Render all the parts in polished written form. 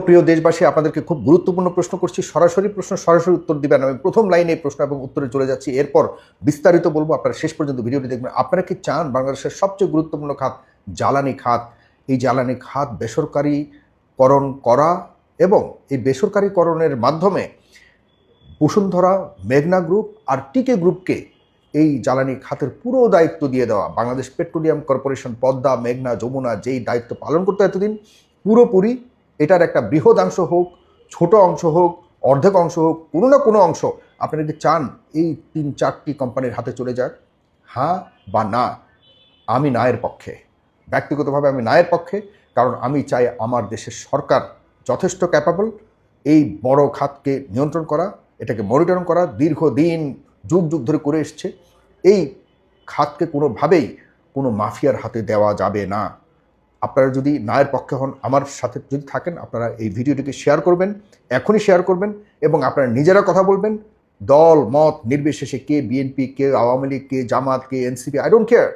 প্রিয় দেশবাসী, আপনাদেরকে খুব গুরুত্বপূর্ণ প্রশ্ন করছি। সরাসরি প্রশ্ন, সরাসরি উত্তর দিবেন। আমি প্রথম লাইনে এই প্রশ্ন এবং উত্তরে চলে যাচ্ছি, এরপর বিস্তারিত বলবো। আপনারা শেষ পর্যন্ত ভিডিওটি দেখবেন। আপনারা কি চান বাংলাদেশের সবচেয়ে গুরুত্বপূর্ণ খাত জ্বালানি খাত, এই জ্বালানি খাত বেসরকারিকরণ করা এবং এই বেসরকারিকরণের মাধ্যমে বসুন্ধরা, মেঘনা গ্রুপ আর টিকে গ্রুপকে এই জ্বালানি খাতের পুরো দায়িত্ব দিয়ে দেওয়া? বাংলাদেশ পেট্রোলিয়াম কর্পোরেশন পদ্মা, মেঘনা, যমুনা যেই দায়িত্ব পালন করতে এতদিন, পুরোপুরি এটার একটা বৃহদাংশ হোক, ছোট অংশ হোক, অর্ধেক অংশ হোক, কোনো না কোনো অংশ আপনারা কি চান এই 3-4টি কোম্পানির হাতে চলে যাক? হ্যাঁ বা না? আমি নায়ের পক্ষে, ব্যক্তিগতভাবে আমি নায়ের পক্ষে। কারণ আমি চাই আমার দেশের সরকার যথেষ্ট ক্যাপাবল এই বড় খাতকে নিয়ন্ত্রণ করা, এটাকে মনিটরিং করা, দীর্ঘদিন যুগ যুগ ধরে করে এসছে। এই খাতকে কোনোভাবেই কোনো মাফিয়ার হাতে দেওয়া যাবে না। আপনারা যদি নায়ের পক্ষে হন, আমার সাথে যদি থাকেন, আপনারা এই ভিডিওটিকে শেয়ার করবেন, এখনই শেয়ার করবেন এবং আপনারা নিজেরা কথা বলবেন। দল মত নির্বিশেষে, কে বিএনপি, কে আওয়ামী লীগ, কে জামাত, কে এনসিপি, আই ডোন্ট কেয়ার।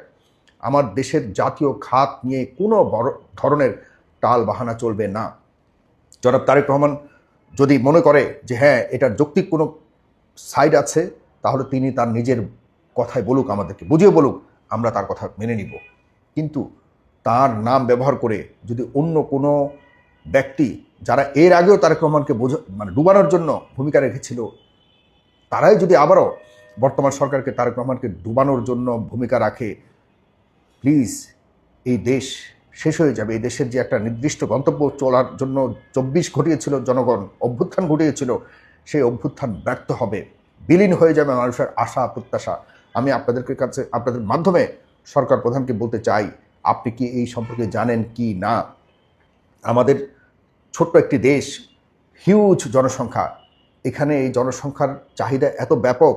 আমার দেশের জাতীয় খাত নিয়ে কোনো বড় ধরনের টাল বাহানা চলবে না। জনাব তারেক রহমান যদি মনে করে যে হ্যাঁ এটার যৌক্তিক কোনো সাইড আছে, তাহলে তিনি তার নিজের কথায় বলুক, আমাদেরকে বুঝিয়ে বলুক, আমরা তার কথা মেনে নিব। কিন্তু তার নাম ব্যবহার করে যদি অন্য কোনো ব্যক্তি, যারা এর আগেও তারেক রহমানকে ডুবানোর জন্য ভূমিকা রেখেছিল, তারাই যদি আবারও বর্তমান সরকারকে, তারেক রহমানকে ডুবানোর জন্য ভূমিকা রাখে, প্লিজ, এই দেশ শেষ হয়ে যাবে। এই দেশের যে একটা নির্দিষ্ট গন্তব্য চলার জন্য 24 ঘটিয়েছিল জনগণ, অভ্যুত্থান ঘটিয়েছিল, সেই অভ্যুত্থান ব্যর্থ হবে, বিলীন হয়ে যাবে মানুষের আশা প্রত্যাশা। আমি আপনাদের কাছে, আপনাদের মাধ্যমে সরকার প্রধানকে বলতে চাই, আপনি কি এই সম্পর্কে জানেন কি না? আমাদের ছোট্ট একটি দেশ, হিউজ জনসংখ্যা, এখানে এই জনসংখ্যার চাহিদা এত ব্যাপক।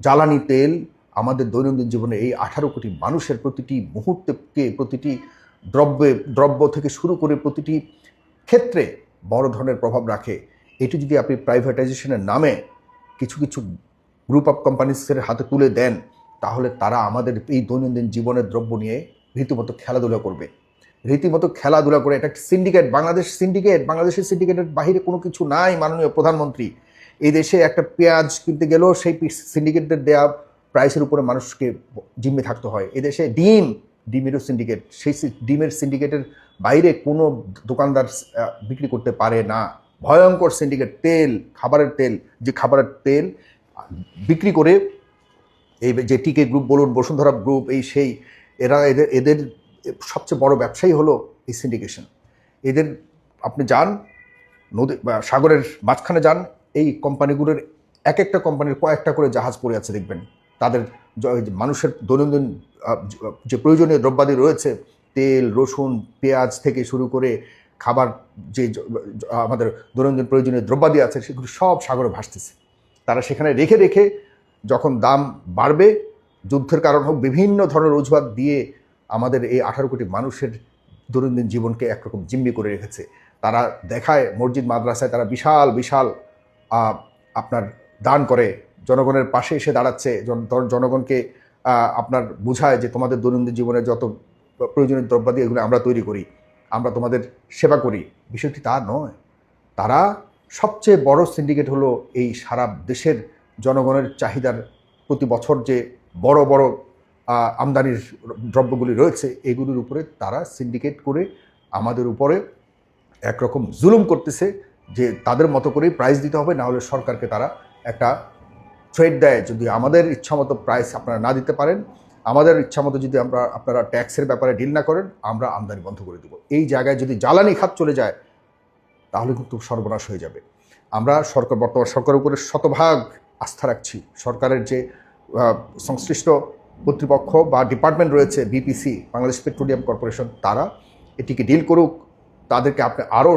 জ্বালানি তেল আমাদের দৈনন্দিন জীবনে এই 18 কোটি মানুষের প্রতিটি মুহূর্তকে, প্রতিটি দ্রব্য থেকে শুরু করে প্রতিটি ক্ষেত্রে বড় ধরনের প্রভাব রাখে। এটি যদি আপনি প্রাইভেটাইজেশনের নামে কিছু কিছু গ্রুপ অফ কোম্পানিসের হাতে তুলে দেন, তাহলে তারা আমাদের এই দৈনন্দিন জীবনের দ্রব্য নিয়ে রীতিমতো খেলাধুলা করবে, রীতিমতো খেলাধুলা করে। এটা একটা সিন্ডিকেট, বাংলাদেশের সিন্ডিকেটের বাহিরে কোনো কিছু নাই। মাননীয় প্রধানমন্ত্রী, এই দেশে একটা পেঁয়াজ কিনতে গেলেও সেই সিন্ডিকেটদের দেওয়া প্রাইসের উপরে মানুষকে জিম্মে থাকতে হয়। এদেশে ডিমেরও সিন্ডিকেট, সেই ডিমের সিন্ডিকেটের বাইরে কোনো দোকানদার বিক্রি করতে পারে না। ভয়ঙ্কর সিন্ডিকেট। তেল, খাবারের তেল বিক্রি করে এই যে টিকে গ্রুপ বলুন, বসুন্ধরা গ্রুপ, এই সেই এদের সবচেয়ে বড় ব্যবসায়ী হলো এই সিন্ডিকেশন। এদের আপনি যান নদী বা সাগরের মাঝখানে যান, এই কোম্পানিগুলোর এক একটা কোম্পানির কয়েকটা করে জাহাজ পড়ে আছে, দেখবেন। তাদের মানুষের দৈনন্দিন যে প্রয়োজনীয় দ্রব্যাদি রয়েছে, তেল, রসুন, পেঁয়াজ থেকে শুরু করে খাবার, যে আমাদের দৈনন্দিন প্রয়োজনীয় দ্রব্যাদি আছে, সেগুলো সব সাগরে ভাসতেছে। তারা সেখানে রেখে রেখে যখন দাম বাড়বে, যুদ্ধের কারণ হোক, বিভিন্ন ধরনের অজুহাত দিয়ে আমাদের এই 18 কোটি মানুষের দৈনন্দিন জীবনকে একরকম জিম্মি করে রেখেছে। তারা দেখায় মসজিদ মাদ্রাসায় তারা বিশাল বিশাল আপনার দান করে, জনগণের পাশে এসে দাঁড়াচ্ছে, জনগণকে আপনার বোঝায় যে তোমাদের দৈনন্দিন জীবনে যত প্রয়োজনীয় দ্রব্যাদি এগুলো আমরা তৈরি করি, আমরা তোমাদের সেবা করি। বিষয়টি তা নয়। তারা সবচেয়ে বড় সিন্ডিকেট হলো এই সারা দেশের জনগণের চাহিদার প্রতি বছর যে বড় বড় আমদানির দ্রব্যগুলি রয়েছে, এগুলির উপরে তারা সিন্ডিকেট করে আমাদের উপরে একরকম জুলুম করতেছে যে তাদের মতো করেই প্রাইস দিতে হবে, না হলে সরকারকে তারা একটা থ্রেট দেয়, যদি আমাদের ইচ্ছামতো প্রাইস আপনারা না দিতে পারেন, আমাদের ইচ্ছামতো যদি আপনারা ট্যাক্সের ব্যাপারে ডিল না করেন, আমরা আমদানি বন্ধ করে দেবো। এই জায়গায় যদি জ্বালানি খাত চলে যায়, তাহলে কিন্তু সর্বনাশ হয়ে যাবে। আমরা বর্তমান সরকারের উপরে শতভাগ আস্থা রাখছি। সরকারের যে সংশ্লিষ্ট কর্তৃপক্ষ বা ডিপার্টমেন্ট রয়েছে, বিপিসি, বাংলাদেশ পেট্রোলিয়াম কর্পোরেশন, তারা এটিকে ডিল করুক। তাদেরকে আপনি আরও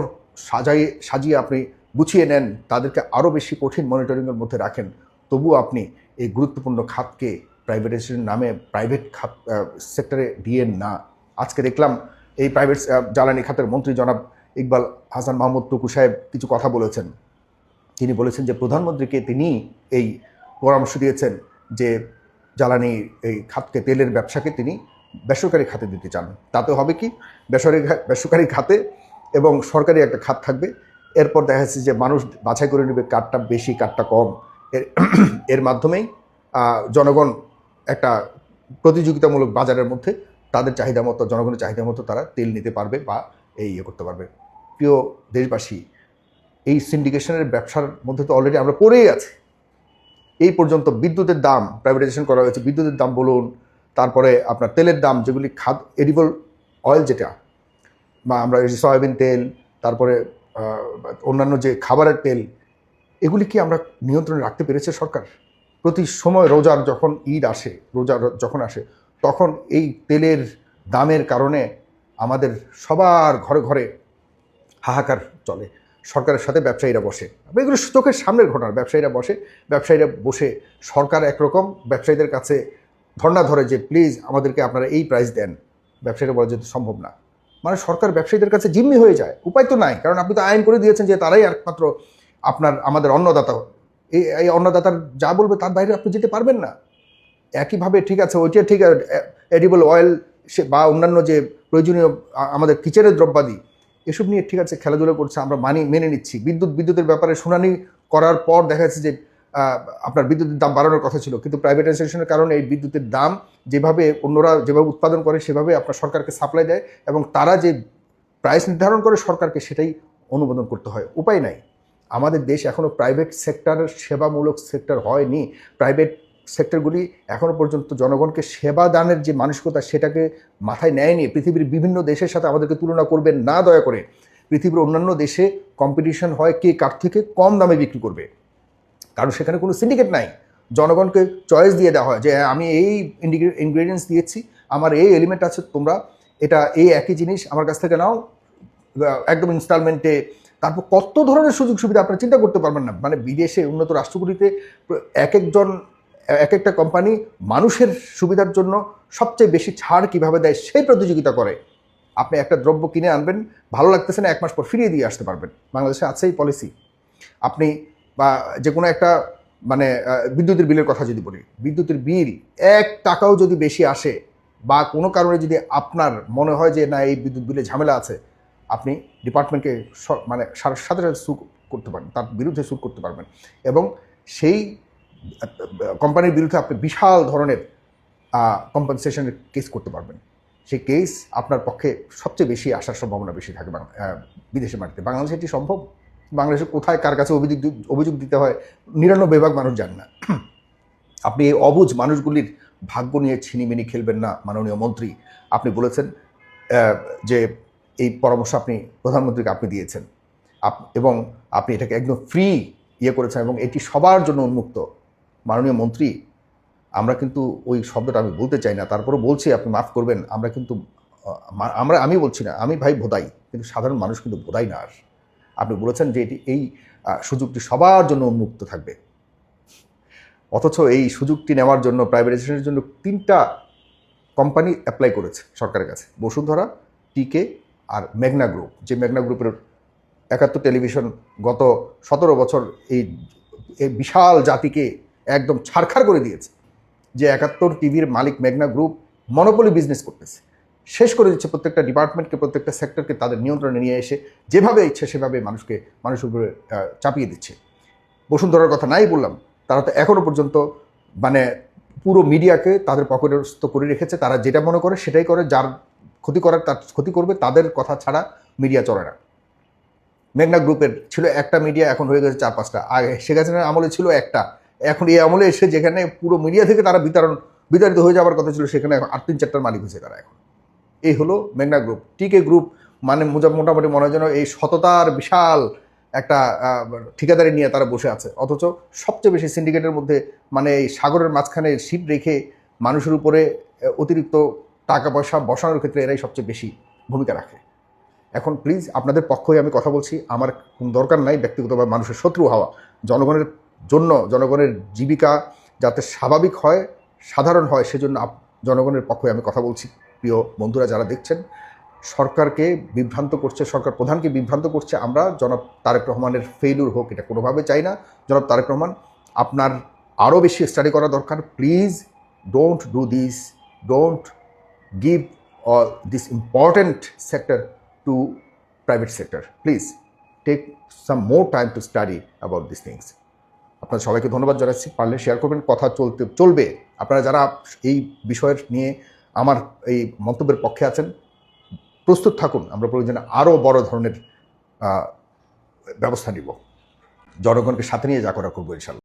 সাজিয়ে আপনি গুছিয়ে নেন, তাদেরকে আরও বেশি কঠিন মনিটরিংয়ের মধ্যে রাখেন। তবুও আপনি এই গুরুত্বপূর্ণ খাতকে প্রাইভেটাইজেশনের নামে প্রাইভেট খাত সেক্টরে দিয়েন না। আজকে দেখলাম এই প্রাইভেট জ্বালানি খাতের মন্ত্রী জনাব ইকবাল হাসান মাহমুদ টুকু সাহেব কিছু কথা বলেছেন। তিনি বলেছেন যে প্রধানমন্ত্রীকে তিনি এই পরামর্শ দিয়েছেন যে জ্বালানি এই খাতকে, তেলের ব্যবসাকে তিনি বেসরকারি খাতে দিতে চান। তাতে হবে কি, বেসরকারি খাতে এবং সরকারি একটা খাত থাকবে। এরপর দেখা যাচ্ছে যে মানুষ বাছাই করে নেবে কারটা বেশি কারটা কম, এর মাধ্যমেই জনগণ একটা প্রতিযোগিতামূলক বাজারের মধ্যে তাদের চাহিদা মতো, জনগণের চাহিদা মতো তারা তেল নিতে পারবে বা করতে পারবে। প্রিয় দেশবাসী, এই সিন্ডিকেশনের ব্যবসার মধ্যে তো অলরেডি আমরা পড়েই আছি। এই পর্যন্ত বিদ্যুতের দাম প্রাইভেটাইজেশন করা হয়েছে, বিদ্যুতের দাম বলুন, তারপরে আপনার তেলের দাম, যেগুলি এডিবল অয়েল, যেটা বা আমরা সয়াবিন তেল, তারপরে অন্যান্য যে খাবারের তেল, এগুলি কি আমরা নিয়ন্ত্রণে রাখতে পেরেছে সরকার? প্রতি সময় রোজার যখন ঈদ আসে, যখন আসে, তখন এই তেলের দামের কারণে আমাদের সবার ঘরে ঘরে হাহাকার চলে। সরকারের সাথে ব্যবসায়ীরা বসে, এগুলো চোখের সামনের ঘটনা। ব্যবসায়ীরা বসে সরকার একরকম ব্যবসায়ীদের কাছে ধর্ণা ধরে যে প্লিজ আমাদেরকে আপনারা এই প্রাইস দেন। ব্যবসায়ীরা বলে যেতে সম্ভব না, মানে সরকার ব্যবসায়ীদের কাছে জিম্মি হয়ে যায়। উপায় তো নাই, কারণ আপনি তো আইন করে দিয়েছেন যে তারাই একমাত্র আমাদের অন্নদাতা। এই অন্নদাতার যা বলবে তার বাইরে আপনি যেতে পারবেন না। একইভাবে ঠিক আছে, ওইটা ঠিক আছে, এডিবল অয়েল বা অন্যান্য যে প্রয়োজনীয় আমাদের কিচেনের দ্রব্যাদি, এসব নিয়ে ঠিক আছে খেলাধুলা করছে, আমরা মেনে নিচ্ছি। বিদ্যুতের ব্যাপারে শুনানি করার পর দেখা যাচ্ছে যে আপনার বিদ্যুতের দাম বাড়ানোর কথা ছিল, কিন্তু প্রাইভেটাইজেশনের কারণে এই বিদ্যুতের দাম যেভাবে অন্যরা যেভাবে উৎপাদন করে সেভাবে আপনার সরকারকে সাপ্লাই দেয়, এবং তারা যে প্রাইস নির্ধারণ করে সরকারকে সেটাই অনুমোদন করতে হয়। উপায় নাই। আমাদের দেশ এখনও প্রাইভেট সেক্টরের সেবামূলক সেক্টর হয়নি। প্রাইভেট সেক্টরগুলি এখনও পর্যন্ত জনগণকে সেবা দানের যে মানসিকতা, সেটাকে মাথায় নেয়নি। পৃথিবীর বিভিন্ন দেশের সাথে আমাদেরকে তুলনা করবেন না দয়া করে। পৃথিবীর অন্যান্য দেশে কম্পিটিশন হয় কে কার থেকে কম দামে বিক্রি করবে, কারণ সেখানে কোনো সিন্ডিকেট নাই। জনগণকে চয়েস দিয়ে দেওয়া হয় যে আমি এই ইনগ্রেডিয়েন্টস দিয়েছি, আমার এই এলিমেন্ট আছে, তোমরা এটা এই একই জিনিস আমার কাছ থেকে নাও একদম ইনস্টলমেন্টে। তারপর কত ধরনের সুযোগ সুবিধা আপনারা চিন্তা করতে পারবেন না। মানে বিদেশে উন্নত রাষ্ট্রগুলিতে এক একটা কোম্পানি মানুষের সুবিধার জন্য সবচেয়ে বেশি ছাড় কিভাবে দেয় সেই প্রতিযোগিতা করে। আপনি একটা দ্রব্য কিনে আনবেন, ভালো লাগতেছে না, 1 মাস পর ফিরিয়ে দিয়ে আসতে পারবেন। বাংলাদেশে আছে এই পলিসি। আপনি বা যে কোনো একটা মানে বিদ্যুতের বিলের কথা যদি বলি, বিদ্যুতের বিল 1 টাকাও যদি বেশি আসে বা কোনো কারণে যদি আপনার মনে হয় যে না এই বিদ্যুৎ বিলে ঝামেলা আছে, আপনি ডিপার্টমেন্টকে মানে সাথে সাথে সু করতে পারেন, তার বিরুদ্ধে সু করতে পারবেন, এবং সেই কোম্পানির বিরুদ্ধে আপনি বিশাল ধরনের কম্পেনসেশনের কেস করতে পারবেন। সেই কেস আপনার পক্ষে সবচেয়ে বেশি আসার সম্ভাবনা বেশি থাকে বিদেশের মাটিতে। বাংলাদেশে এটি সম্ভব? বাংলাদেশে কোথায় কার কাছে অভিযোগ দিতে হয় 99% মানুষ জান না। আপনি এই অবুঝ মানুষগুলির ভাগ্য নিয়ে ছিনিমিনি খেলবেন না মাননীয় মন্ত্রী। আপনি বলেছেন যে এই পরামর্শ আপনি প্রধানমন্ত্রীকে আপনি দিয়েছেন, এবং আপনি এটাকে একদম ফ্রি করেছেন, এবং এটি সবার জন্য উন্মুক্ত। মাননীয় মন্ত্রী, আমরা কিন্তু ওই শব্দটা আমি বলতে চাই না, তারপরও বলছি, আপনি মাফ করবেন। আমরা কিন্তু আমি বলছি না, আমি ভাই ভোদাই, কিন্তু সাধারণ মানুষ কিন্তু ভোদাই না। আর আপনি বলেছেন যে এই সুযোগটি সবার জন্য উন্মুক্ত থাকবে, অথচ এই সুযোগটি নেওয়ার জন্য প্রাইভেটাইজেশনের জন্য 3টা কোম্পানি অ্যাপ্লাই করেছে সরকারের কাছে, বসুন্ধরা, টিকে আর মেঘনা গ্রুপ। যে মেঘনা গ্রুপের 71 টেলিভিশন গত 17 বছর এই বিশাল জাতিকে একদম ছারখার করে দিয়েছে। যে 71 টিভির মালিক মেঘনা গ্রুপ মনোপলি বিজনেস করতেছে, শেষ করে দিচ্ছে প্রত্যেকটা ডিপার্টমেন্টকে, প্রত্যেকটা সেক্টরকে তাদের নিয়ন্ত্রণে নিয়ে এসে যেভাবে ইচ্ছে সেভাবে মানুষের উপরে চাপিয়ে দিচ্ছে। বসুন্ধরার কথা নাই বললাম, তারা তো এখনও পর্যন্ত মানে পুরো মিডিয়াকে তাদের পকেটস্থ করে রেখেছে। তারা যেটা মনে করে সেটাই করে, যার ক্ষতি করার তার ক্ষতি করবে, তাদের কথা ছাড়া মিডিয়া চলে না। মেঘনা গ্রুপের ছিল একটা মিডিয়া, এখন হয়ে গেছে 4-5টা। আগে শেখ হাসিনার আমলে ছিল একটা, এখন এই আমলে এসে যেখানে পুরো মিডিয়া থেকে তারা বিতাড়িত হয়ে যাওয়ার কথা ছিল, সেখানে এখন 3-4টার মালিক হয়েছে তারা এখন। এই হলো মেঘনা গ্রুপ। টিকে গ্রুপ মানে মোটামুটি মনে হয় যেন এই সততার বিশাল একটা ঠিকাদারি নিয়ে তারা বসে আছে, অথচ সবচেয়ে বেশি সিন্ডিকেটের মধ্যে মানে এই সাগরের মাঝখানে সিট রেখে মানুষের উপরে অতিরিক্ত টাকা পয়সা বসানোর ক্ষেত্রে এরাই সবচেয়ে বেশি ভূমিকা রাখে। এখন প্লিজ আপনাদের পক্ষ হয়ে আমি কথা বলছি, আমার কোনো দরকার নাই ব্যক্তিগতভাবে মানুষের শত্রু হওয়া। জনগণের জন্য, জনগণের জীবিকা যাতে স্বাভাবিক হয়, সাধারণ হয়, সেজন্য জনগণের পক্ষে আমি কথা বলছি। প্রিয় বন্ধুরা যারা দেখছেন, সরকারকে বিভ্রান্ত করছে, সরকার প্রধানকে বিভ্রান্ত করছে, আমরা জনাব তারেক রহমানের ফেইলুর হোক এটা কোনোভাবে চাই না। জনাব তারেক রহমান, আপনার আরও বেশি স্টাডি করা দরকার। Please don't do this, don't give all this important sector to private sector. Please take some more time to study about this things. আপনারা সবাইকে ধন্যবাদ জানাচ্ছি, পারলে শেয়ার করবেন, কথা চলবে। আপনারা যারা এই বিষয়ের নিয়ে আমার এই মন্তব্যের পক্ষে আছেন প্রস্তুত থাকুন, আমরা প্রয়োজনে আরও বড় ধরনের ব্যবস্থা নিব, জনগণকে সাথে নিয়ে যা করা করবো ইনশাল্লাহ।